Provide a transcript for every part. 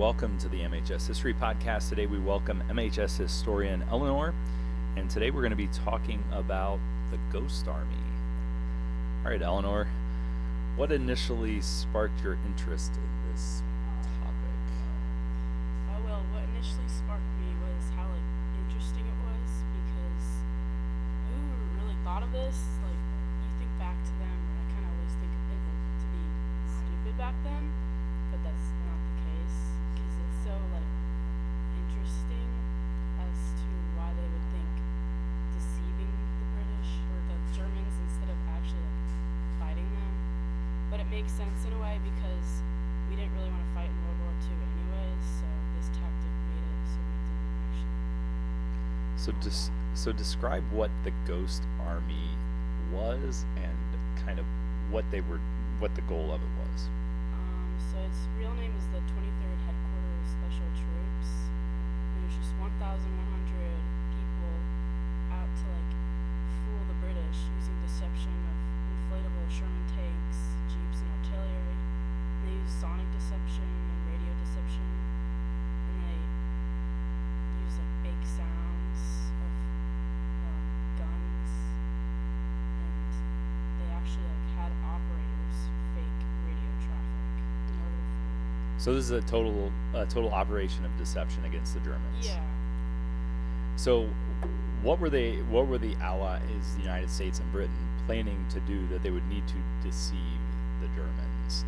welcome to the MHS History Podcast. Today we welcome MHS historian Eleanor, and today we're going to be talking about the Ghost Army. All right, Eleanor, what initially sparked your interest in this topic? What initially sparked me was how interesting it was, because who really thought of this? You think back to them, and I kind of always think of it to be stupid back then, but that's not the case, because it's so interesting as to why they would think deceiving the British or the Germans instead of actually fighting them. But it makes sense in a way because we didn't really want to fight in World War II anyways, so this tactic made it so we didn't actually. So describe what the Ghost Army was and kind of what the goal of it was. So its real name is the 23rd Headquarters Special Troops. And there's just 1,100 people out to fool the British using deception of inflatable Sherman tanks, jeeps, and artillery. And they use sonic deception and radio deception. And they use fake sounds of guns. And they actually had operators fake radio traffic in order for. So this is a total operation of deception against the Germans. Yeah. So what were the Allies, the United States and Britain, planning to do that they would need to deceive the Germans?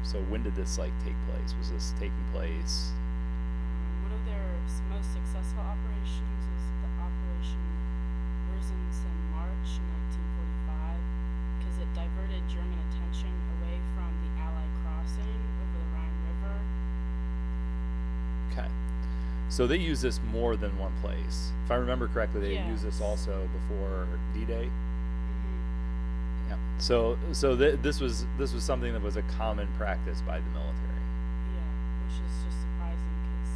So when did this take place? Was this taking place? One of their most successful operations was the Operation Wurzensen March in 1945, because it diverted German attention away from the Allied crossing over the Rhine River. Okay. So they used this more than one place. If I remember correctly, they used this also before D-Day. Mm-hmm. Yeah. So this was something that was a common practice by the military. Yeah, which is just surprising because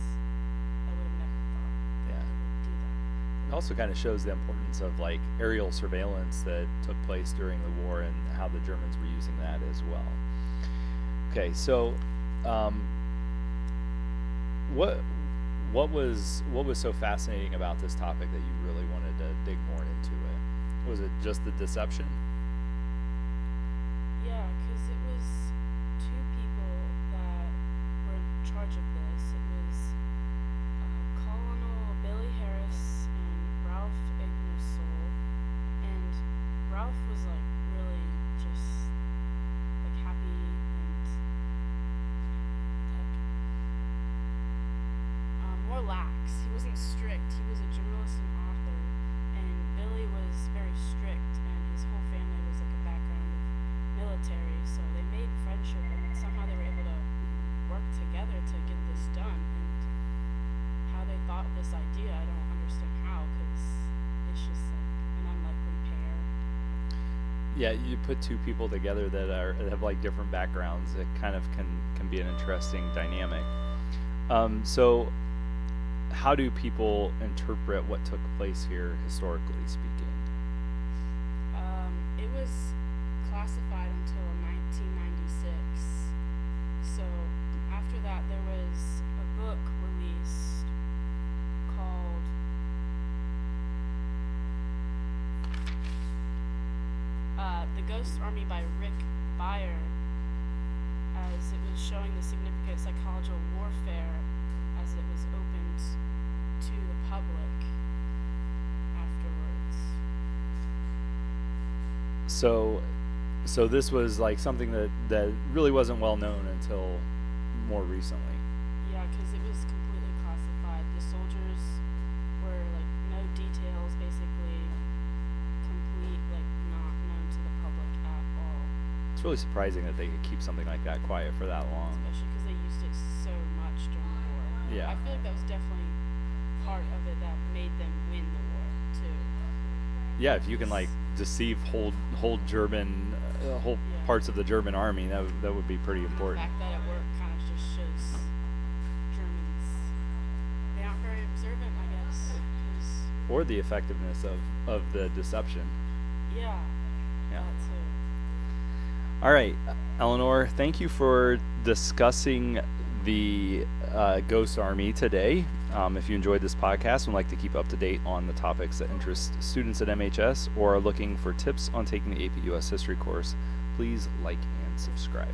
I would have never thought they would do that. It also kind of shows the importance of aerial surveillance that took place during the war and how the Germans were using that as well. Okay, so what was so fascinating about this topic that you really wanted to dig more into it? Was it just the deception? Yeah, because it was two people that were in charge of this. It was Colonel Billy Harris and Ralph Ignasoul. And Ralph was really just happy and more lax. He wasn't strict. He was a journalist and author. And Billy was very strict, and his whole family was a background of military, so they made friendship, and somehow they were able to work together to get this done. And how they thought of this idea, I don't understand how, because it's just an unlikely pair. Yeah, you put two people together that have different backgrounds. It kind of can be an interesting dynamic. So how do people interpret what took place here historically speaking? It was classified until 1996. So after that, there was a book released called The Ghost Army by Rick Beyer, as it was showing the significant psychological warfare as it was opened to the public afterwards. So this was something that really wasn't well known until more recently. Yeah, because it was completely classified. The soldiers were no details, basically complete, not known to the public at all. It's really surprising that they could keep something like that quiet for that long. Especially because they used it so much during the war. Yeah. I feel that was definitely part of it that made them win the war too. Yeah, if you can deceive whole German parts of the German army, that would be pretty important. The fact that it worked kind of just shows Germans, they aren't very observant, I guess. Or the effectiveness of the deception. Yeah. That too. All right, Eleanor, thank you for discussing the Ghost Army today. If you enjoyed this podcast and would like to keep up to date on the topics that interest students at MHS or are looking for tips on taking the AP US History course, please like and subscribe.